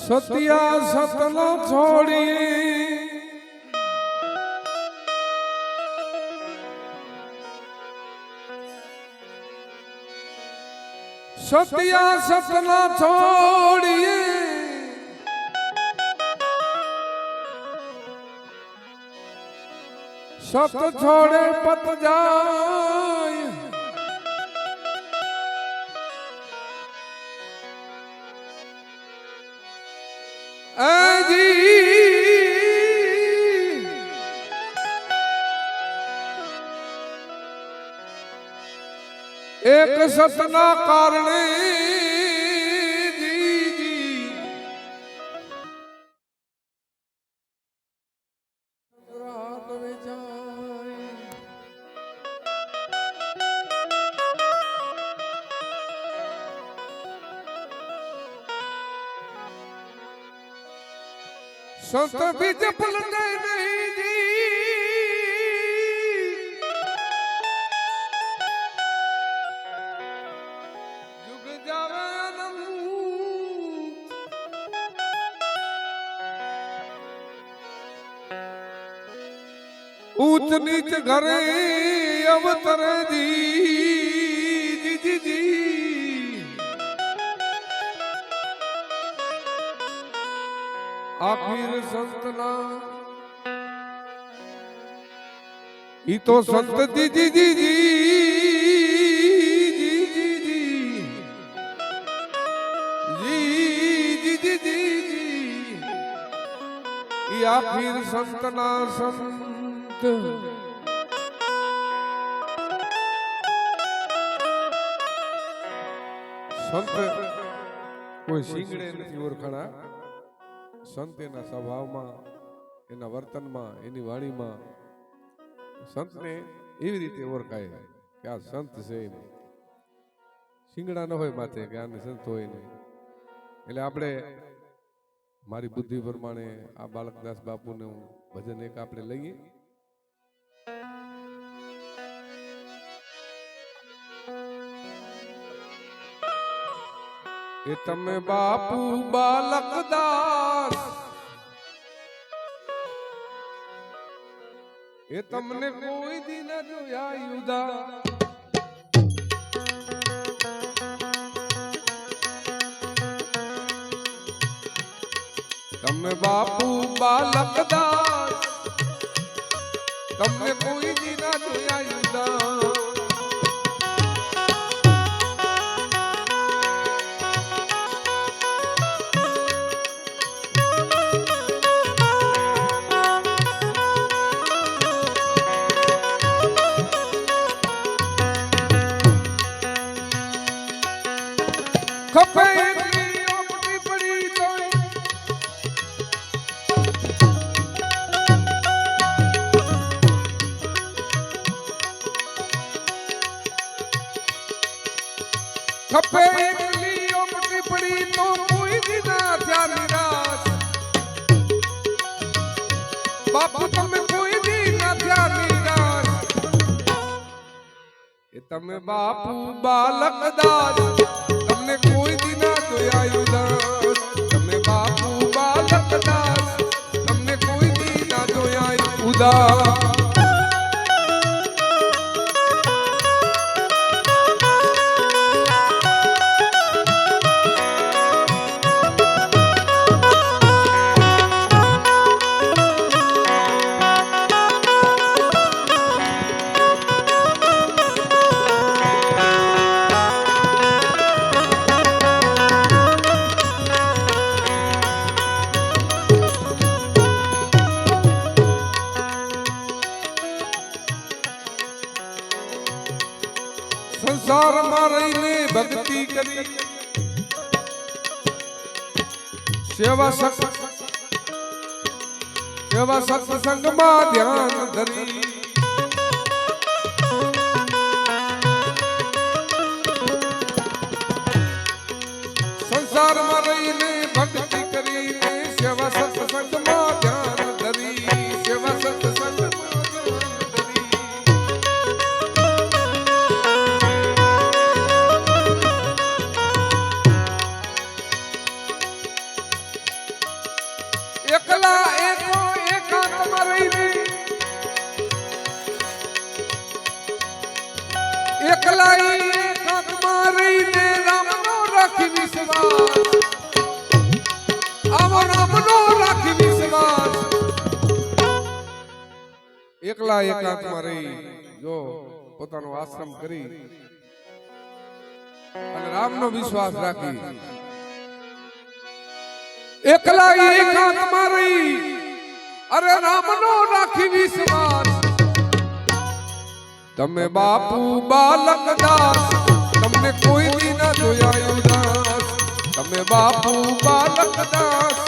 સત્યા સતનો છોડી સત્યા સતના છોડીએ સત છોડે પત જાય એક સતના કારણે संत बीज पलटे नहीं जी जुग जावे ऊंच नीच घरे अवतरे जी जी जी जी आखिर संतना ई तो संत जी जी जी जी जी जी जी ई आखिर संतना संत संत कोई सिंगड़े नहीं ओळखणा संत एना स्वभावમાં એના વર્તનમાં એની વાણીમાં સંતને એવી રીતે ઓળખાય કે આ સંત છે સિંગડા ન હોય માથે કે આને સંત હોય નહીં એટલે આપણે મારી બુદ્ધિ પ્રમાણે આ બાલકદાસ બાપુનું ભજન એક આપણે લઈએ એ તમે બાપુ બાલકદાસ એ તમને કોઈ દી ન જોયા યુદા તમે બાપુ બાલકદાસ તમને કોઈ દી ન જોયા યુદા खपे इतनी ओपटी पड़ी तो खपे इतनी ओपटी पड़ी तो कोई दिना था निराश बापू तमे कोई दिना था निराश ये तमे बापू बालकदास तमने कोई दिना जोया उदास तमे बापू बालकदास तमने कोई दिना जोया उदास संसार में रहीने भक्ति करी सेवा सत्संग में ध्यान धरी संसार में रहीने भक्ति करी सेवा सत्संग में ध्यान धरी सेवा सत्संग એકલા એકાંતમાં રહી જો પોતાનો આશ્રમ કરી અને રામનો વિશ્વાસ રાખી એકલા એકાંતમાં રહી અરે રામનો રાખી વિશ્વાસ તમે બાપુ બાલક દાસ તમને કોઈ દી ના જોયા ઉદાસ તમે બાપુ બાલક દાસ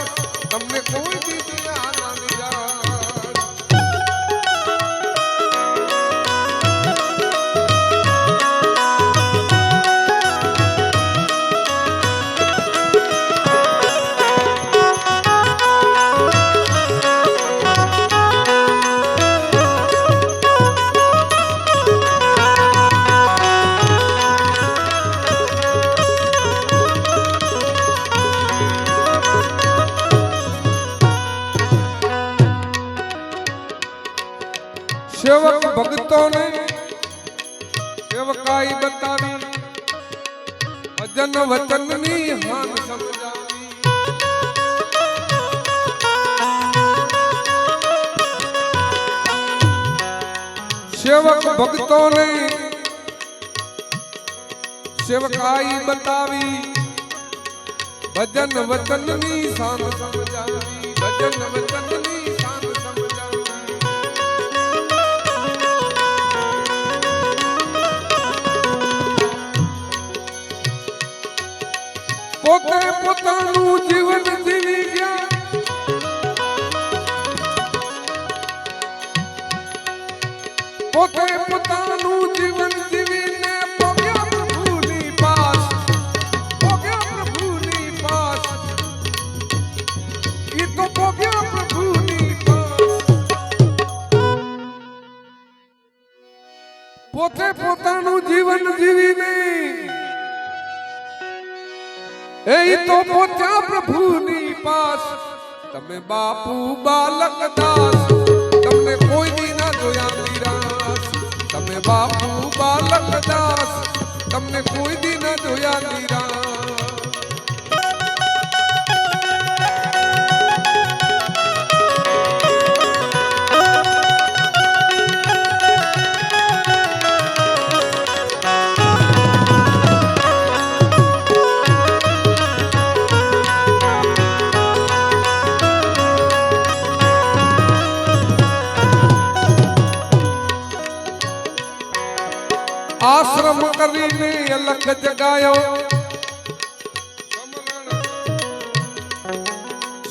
તમને કોઈ દી ના નિરાશ सेवक भक्तों ने सेवकाई बतावी भजन वचन नी हान समझावी सेवक भक्तों ने सेवकाई बतावी भजन वचन नी शान समझावी भजन वचन नी પોતે પોતાનું જીવન જીવી ગયા પોતે પોતાનું જીવન જીવીને પોગ્યા પ્રભુની પાસ પોગ્યા પ્રભુની પાસ ઈ તો પોગ્યા પ્રભુની પાસ પોતે પોતાનું જીવન જીવીને એ તો પોતા પ્રભુની પાસ તમે બાપુ બાલક દાસ તમને કોઈ દી ના જોયા નિરાશ તમે બાપુ બાલક દાસ તમને કોઈ દી ના જોયા નિરાશ आश्रम करीने अलग जगायो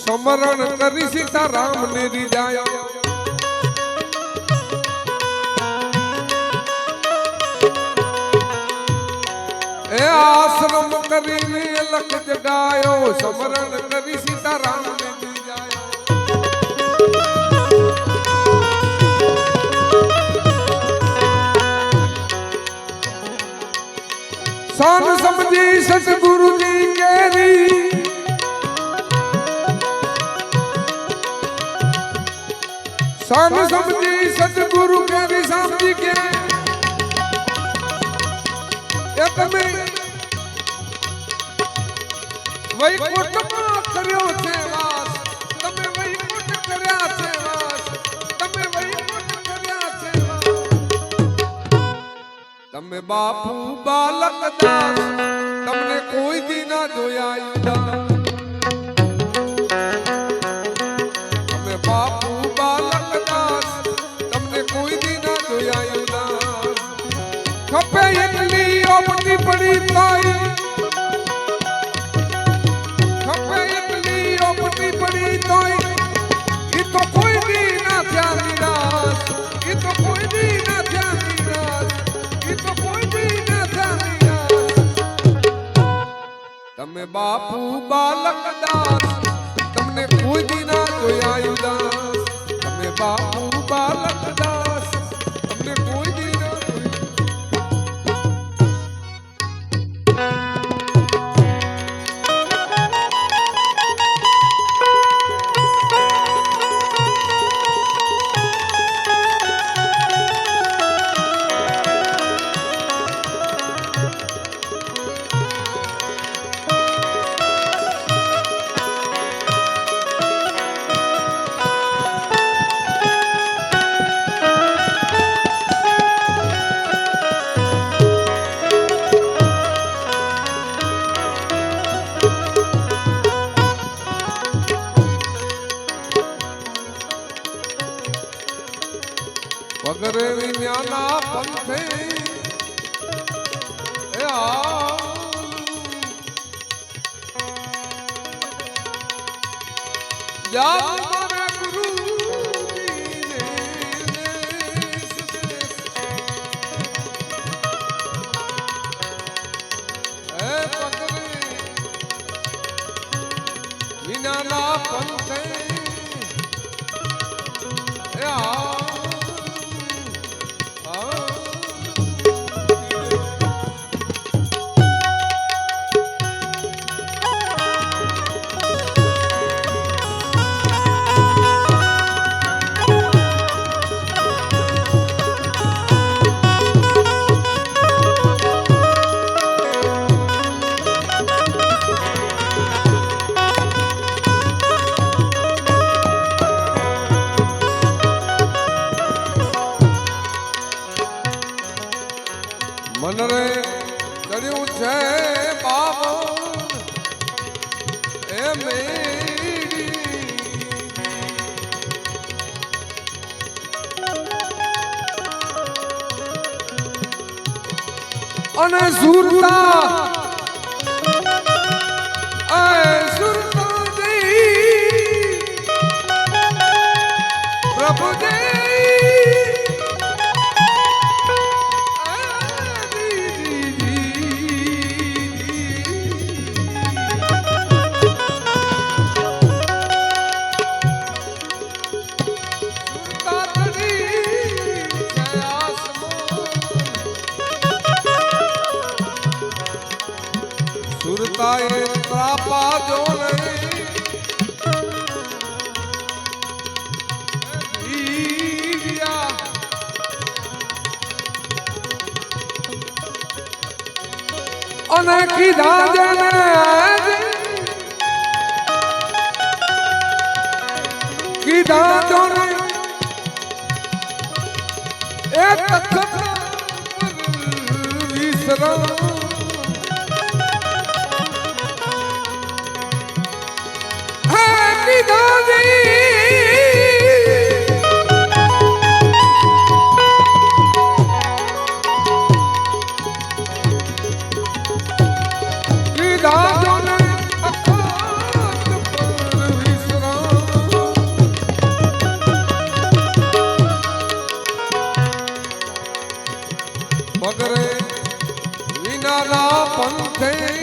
समरण करी सीता राम ने रिजायो ए आश्रम करीने अलग जगायो समरण करी सीता राम ने रिजायो शान समझी सतगुरु जी केरी शान समझी सतगुरु केरी समझी के एक में वैकुंठ में कर्यो छे वास तमे वैकुंठ कर्या छे वास तमे वैकुंठ कर्या छे वास तमे बापू बालक दास तमने कोई दी ना जोया उदास तमे बापू बालक दास तमने कोई दी ना जोया उदास खपे इतनी ओपनी पड़ी ताई खपे इतनी ओपनी पड़ी ताई ये तो कोई दी ना थया निराश ये तो कोई दी ना थया निराश ये तो कोई दी ना थया निराश तमे बापू बालक दास तमने कोई दी ना जोया उदास तमे बापू बालक दास तमने कोई दी ना વગરે વિજ્ઞાના પંથે વિનાના પંથે મન રે કર્યું છે બાબો એ મેરી અને સુરતા પ્રભુ સુરતાએ ત્રાપા જો અને કીધા જને કીધા જોને એ તખત વિસરા મગરે વિનાના પંથે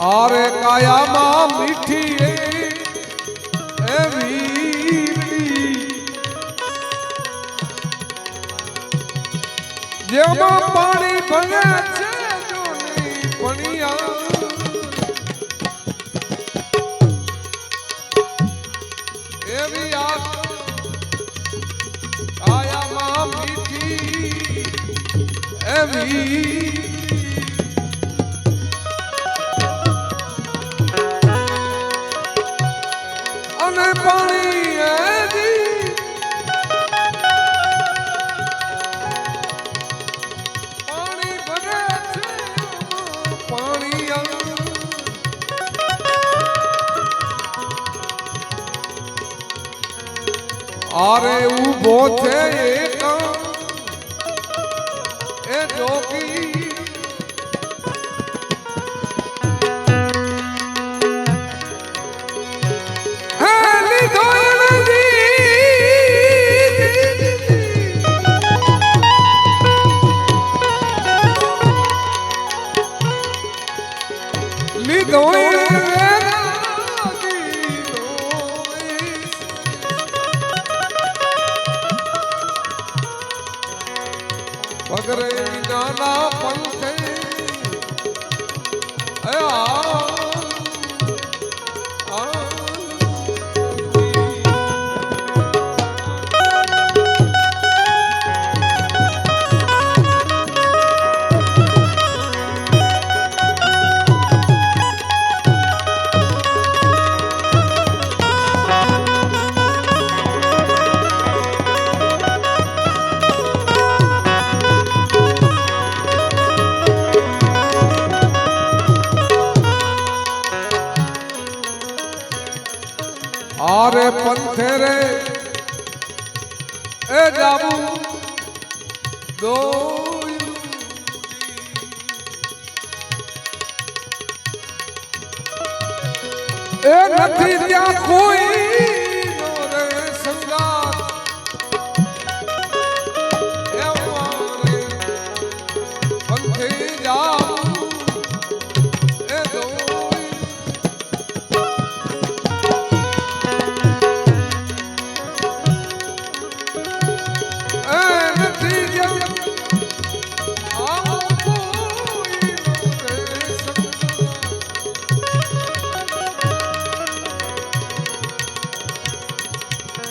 આરે કાયામાં મીઠી એવી જેમાં પાણી ભલે છે જોની પણિયા એવી આ કાયામાં મીઠી એવી પાણી પાણી ભરે છે પાણી આરે ઉભો છે એક એ જોગી લીધો આરે પંથે રે એ જાબુ દો એ નથી ત્યાં કોઈ નો રે સંગાત એ મારે પંથે જાબુ એ દો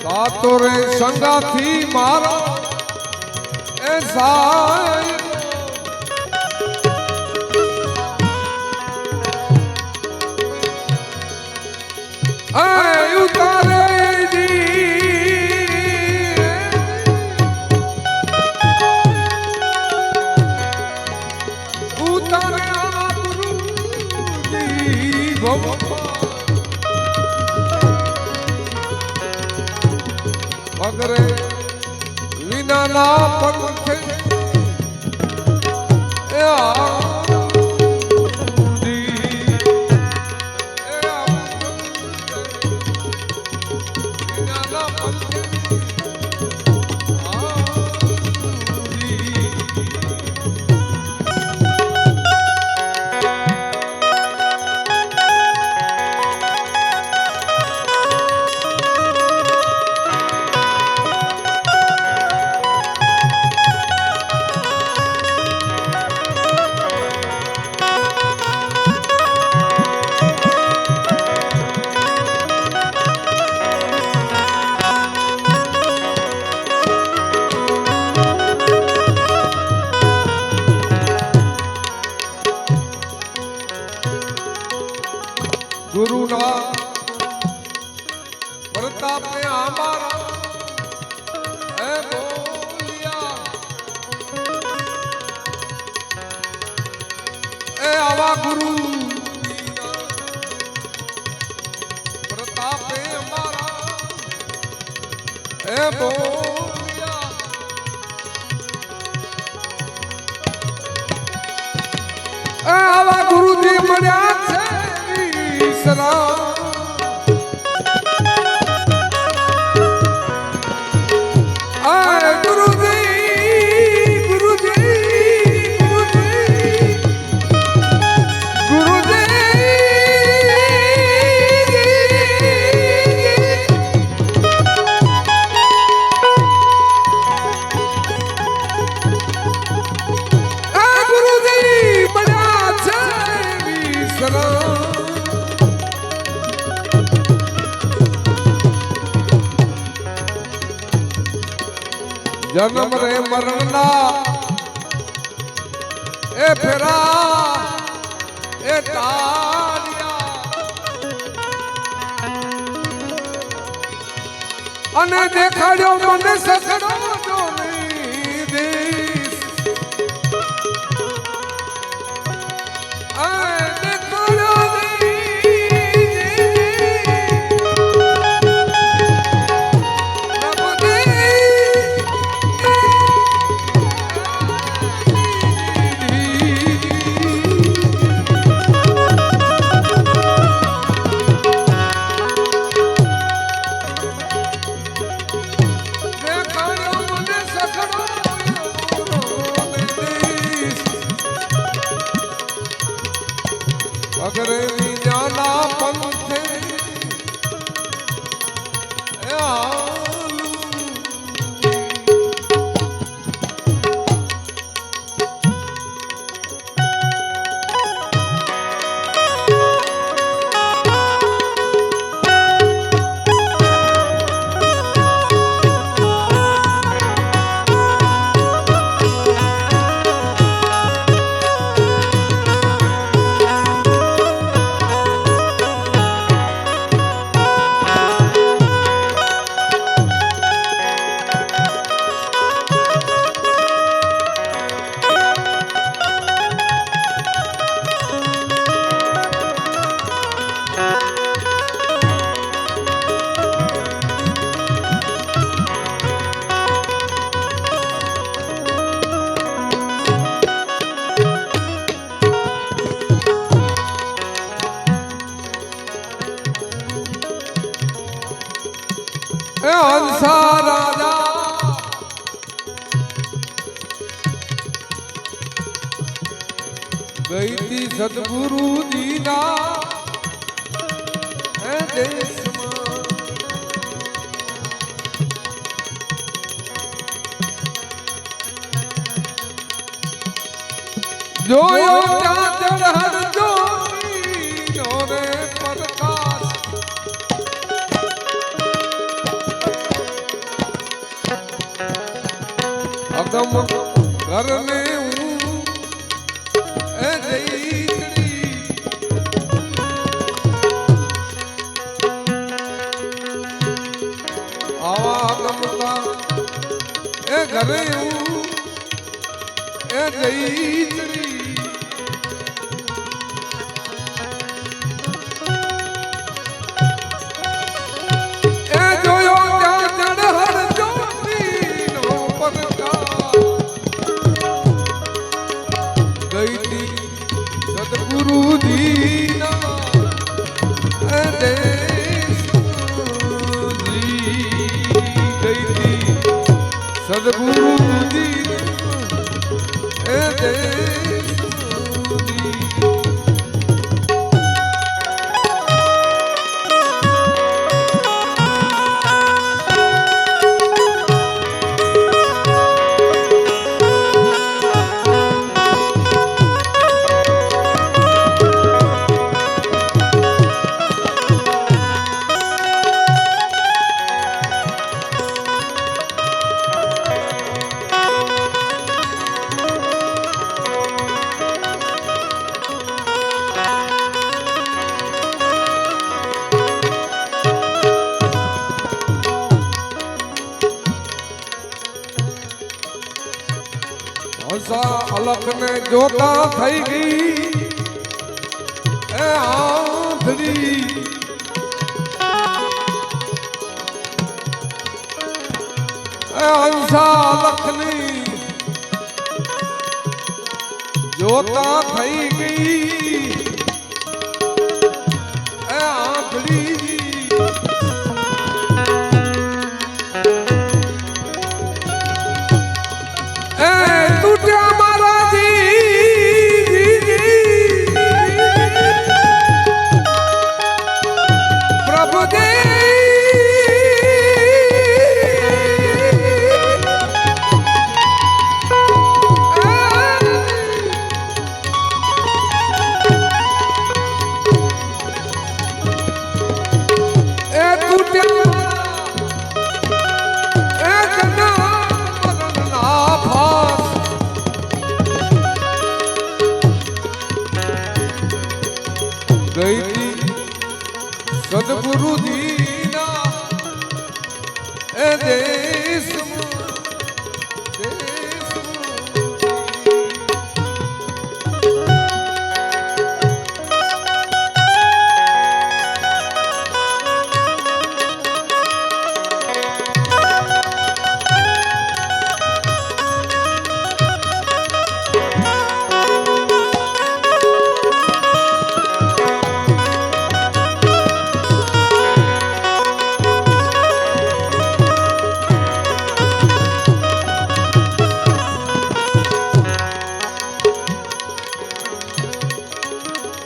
સાતો રે સંગાથી મારા એ સાય ઉતારે ઉતારે ગુરુજી ભગવાન અગરે વિનાના પંથે ગુરુના પ્રતાપે અમારા એ બોલિયા એ આવા ગુરુ પ્રતાપે અમારા એ બોલિયા એ આવા ગુરુજી મળ્યા છે જન્મ રે મરણના એ ફેરા એ તારિયા અને દેખાડ્યો મને સસડો જોની દેશ દેખાડ્યો એ હંસા રાજા ગઈ તી સદગુરુજીના એ દેશમાં જોયો ત્યાં ચઢ જોનો રે પ્રકાશ અગમ ઘરને ઘરે એ જઈ એ જોયો ત્યાં ચઢહડ જોતીનો પડકાર ગઈ તી સદગુરુજીના એ દેશજી ગઈ તી સદગુરુજી એ અલખ ને જોતા થઈ ગઈ એ આંધળી એ હંસા અલખની જોતા થઈ ગઈ એ આંધળી એ તૂટ્યા સદગુરુજીના એ દેશમાં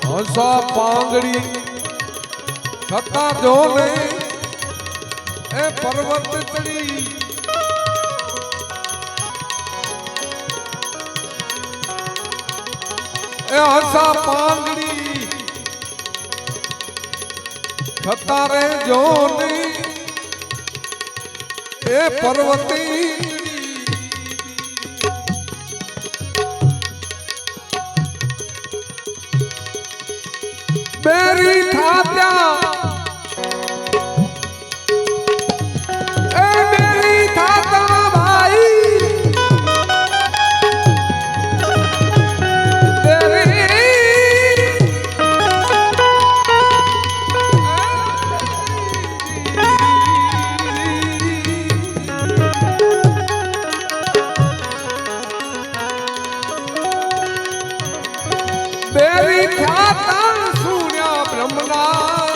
હંસા પાંગડી થતા જોને એ પર્વત ચડી એ હંસા પાંગડી થતા રે જોને એ પર્વતી બેરી થાત્યા એ બેરી થાતા ભાઈ બેરી થાતા સુણ્યા બ્રહ્મના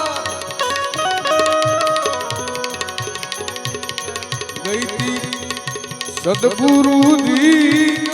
સદગુરુજી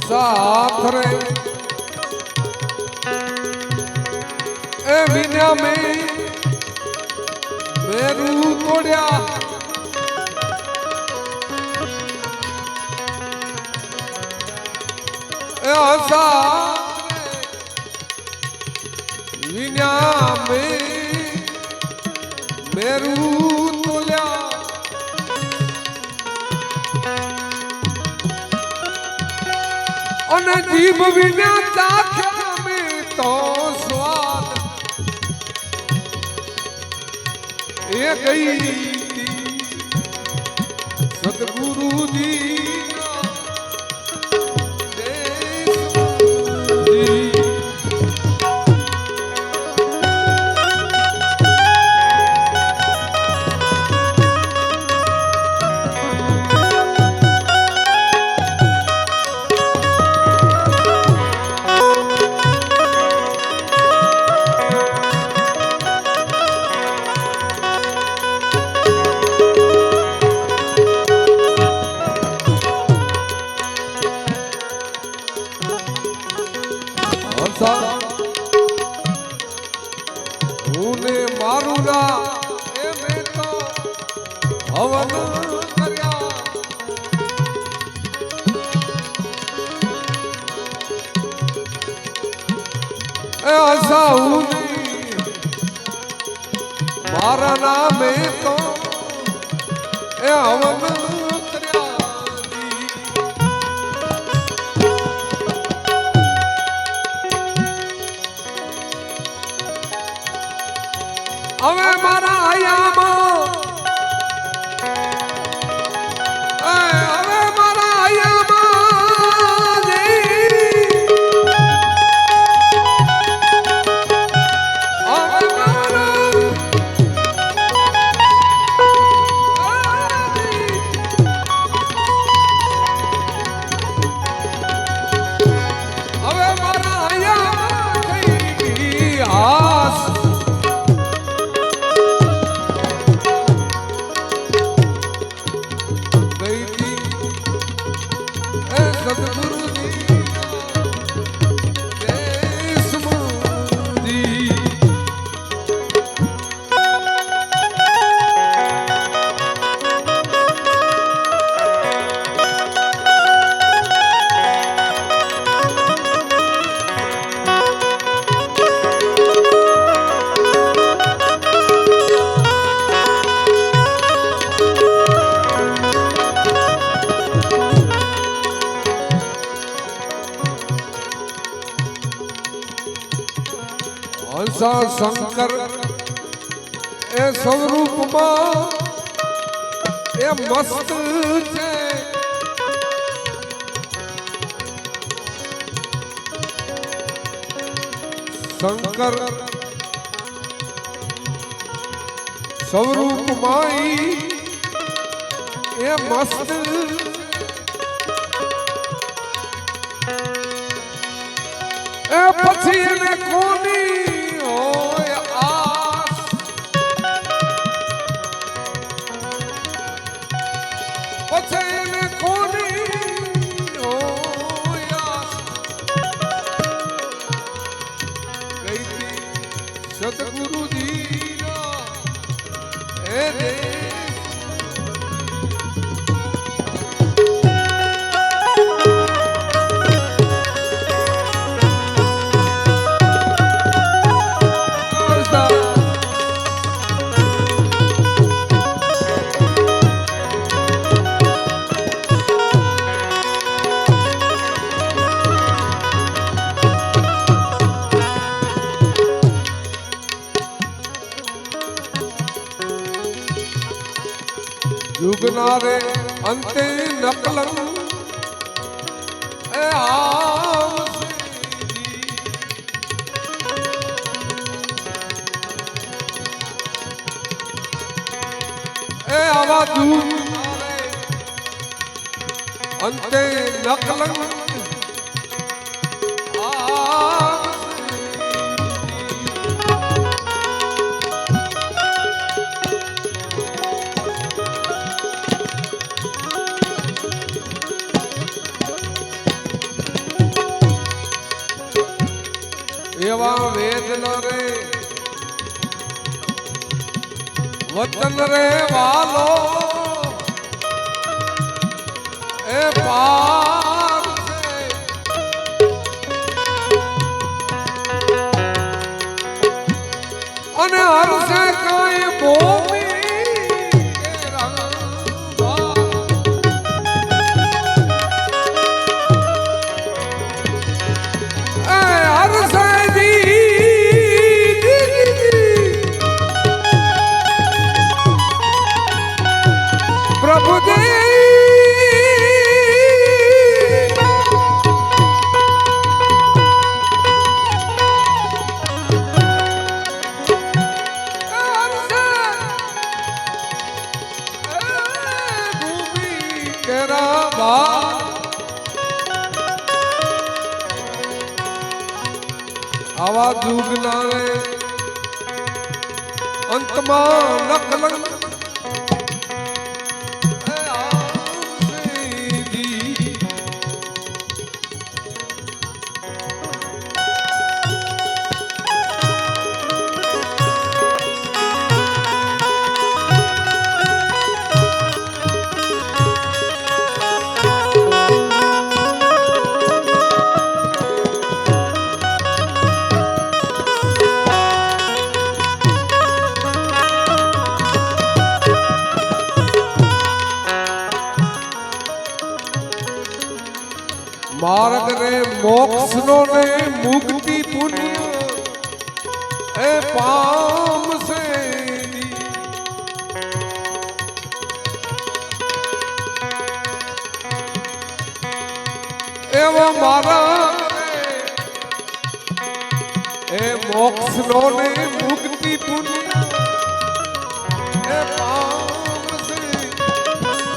साथ रे ए विन्या में मेरू तोड़िया ए साथ रे विन्या में मेरू तोड़िया અને જીભ વિના ચાખ્યા મેં તો સ્વાદ એ ગઈ સદગુરુજી उने मारूरा ए मैं तो हवन करया ए आशा उने मारा नामे तो ए हवन करया હવે મારા આયામાં હવે મારા આયામાં હવે મારા આયામાં થઈ ગઈ આસ હંસા શંકર એ સ્વરૂપમાં એ મસ્ત છે શંકર સ્વરૂપમાં એ મસ્ત એ પછી એને કોની સદગુરુજી હે રે जुगनारे अंते नकलं ए आवसे ए आवा जुगनारे अंते नकलं एवा वेदन रे वतन रे वालो ए पार से अने हर से कोई भूमि के रंगा ए हर से प्रभु दे भूमि केरा आवा जुगना रे अंतमा नकलन मार्ग रे मोक्ष नो ने मुक्ति पुण्य ए पाम से एवं मारा ए मोक्ष नो ने मुक्ति पुण्य ए पाम से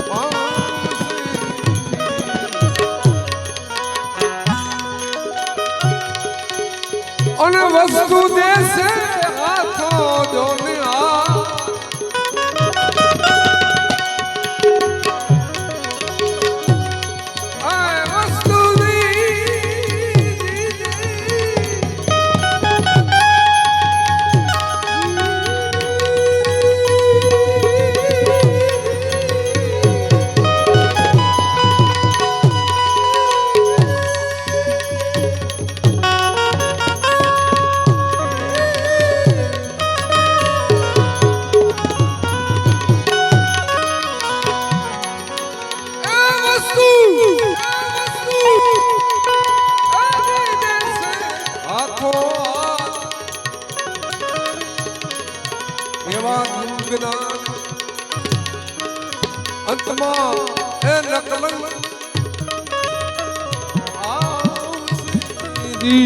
अन वस्तु देसे हाथों जोने वस्तु अंतमा ए नकलन आवसी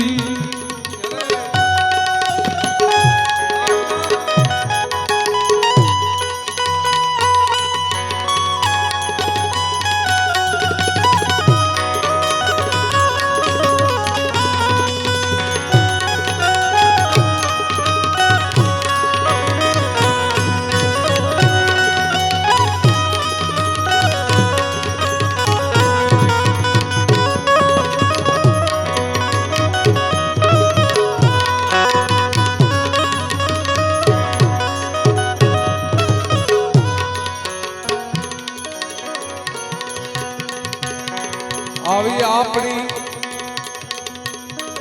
આવી આપણી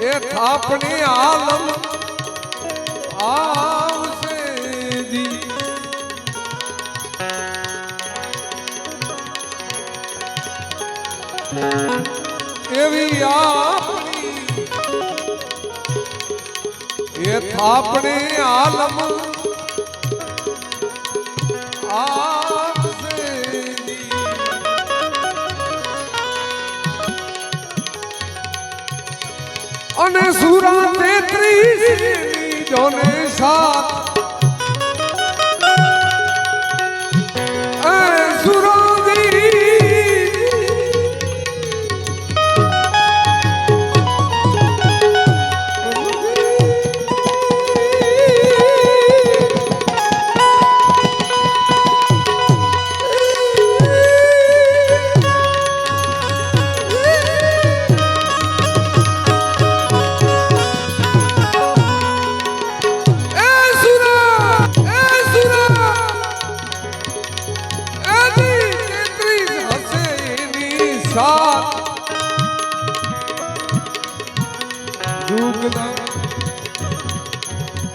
એ થાપણી આલમ આવશે જી એવી આપણી એ થાપણી આલમ આવશે અને સુરા 33 જોને સાથ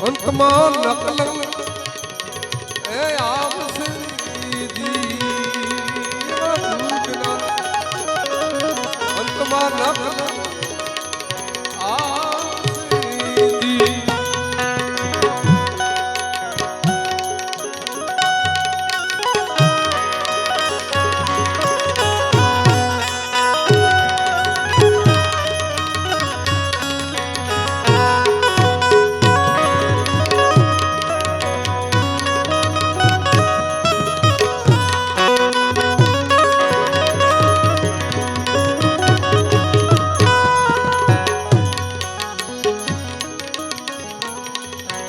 અંતમાં નકલ એ આવશે અંતમાં નકલ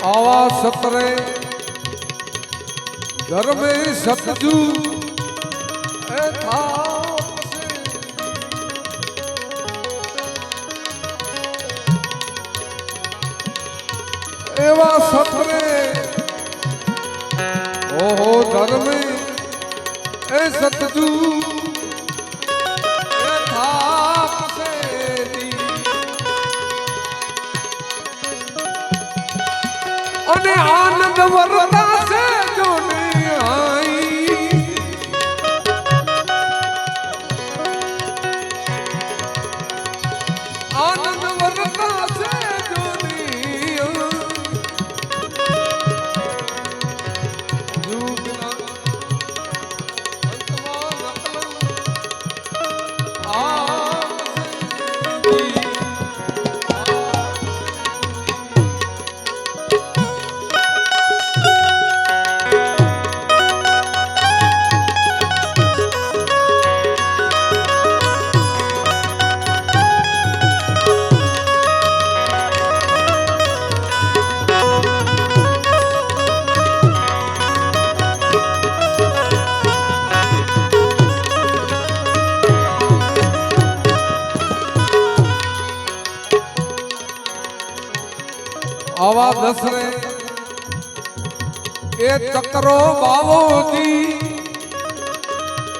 आवा सतरे घर में सतजू एवा सतरे ओहो घर में ए सतजू અને આનંદ વરતા છે જો નહીં આઈ આનંદ વરતા છે જો નહીં યુગના અંતમાં નકલ आवा दसरे ए चक्रो बावोजी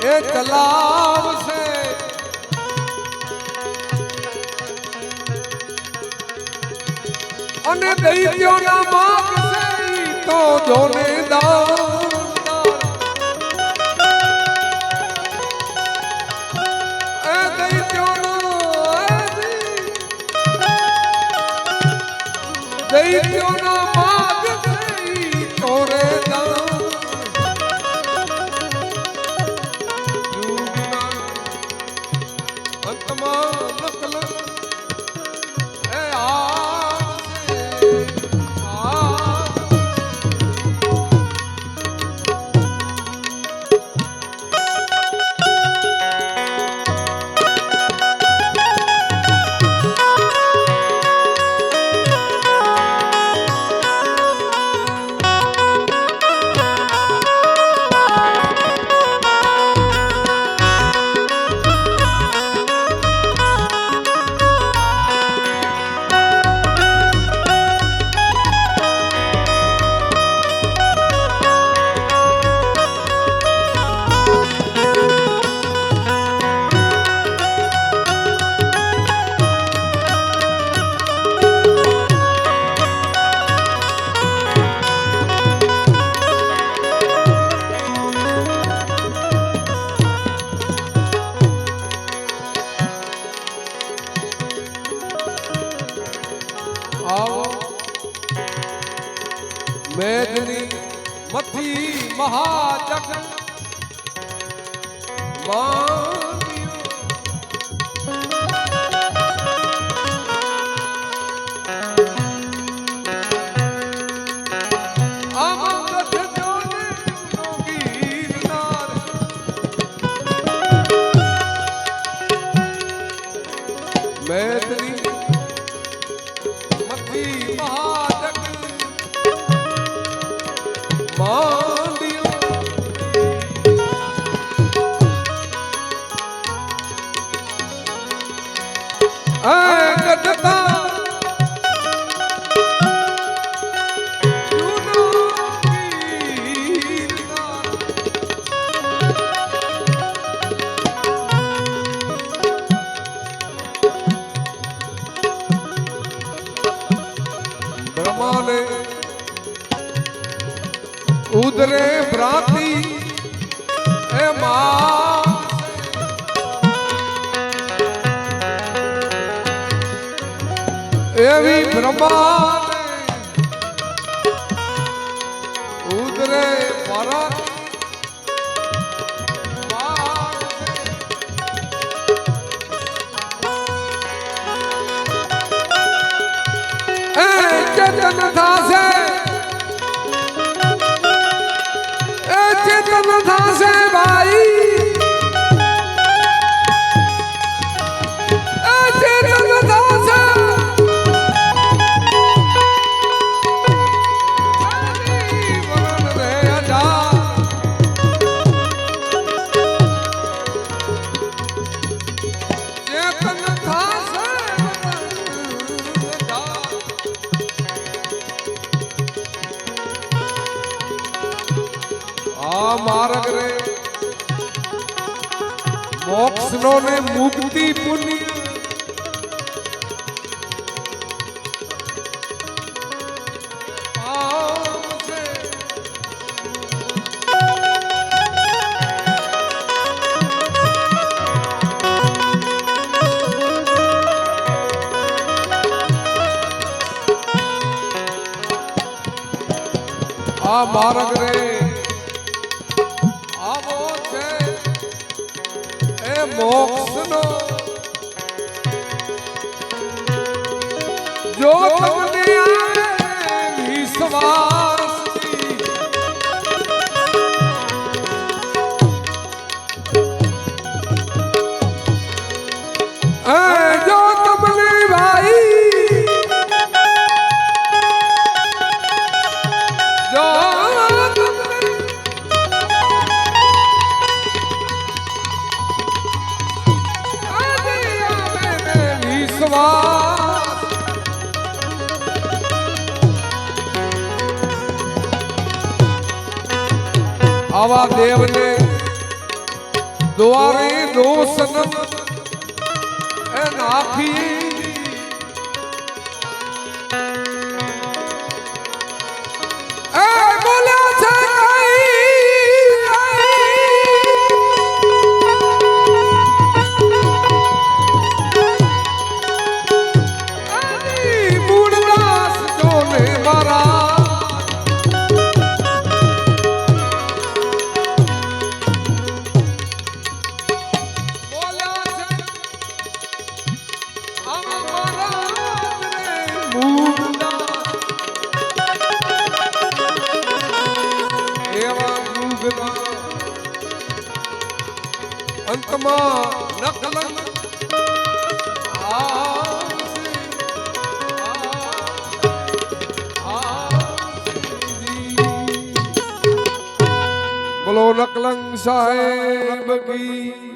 ए चलाव से अने दैत्यों ना मार्ग से तो जोने दैत्योना मार्ग से तोरे अंतमा नकल ए મેઘની મથી મહાજગ માંડ્યો ગઢતા બ્રહ્માને ઉદરે ભ્રાંતિ એ એવી બ્રહ્માને ઉદરે ભરત ચેતન થાશે ચેતન થાશે ભાઈ ચેતન થાશે માર્ગ રે મોક્ષ નો ને મુક્તિ પુણ્ય આ માર્ગ રે મોક્ષનો જો તમને આવે વિશ્વાસ જો તમને ભાઈ જો આવા દેવને દ્વારે દોષન એ નાખી એ બોલ્યા છે મૂળદાસ જોને મારા અંતમાં નકલન બોલો નકલંગ સાહેબ કી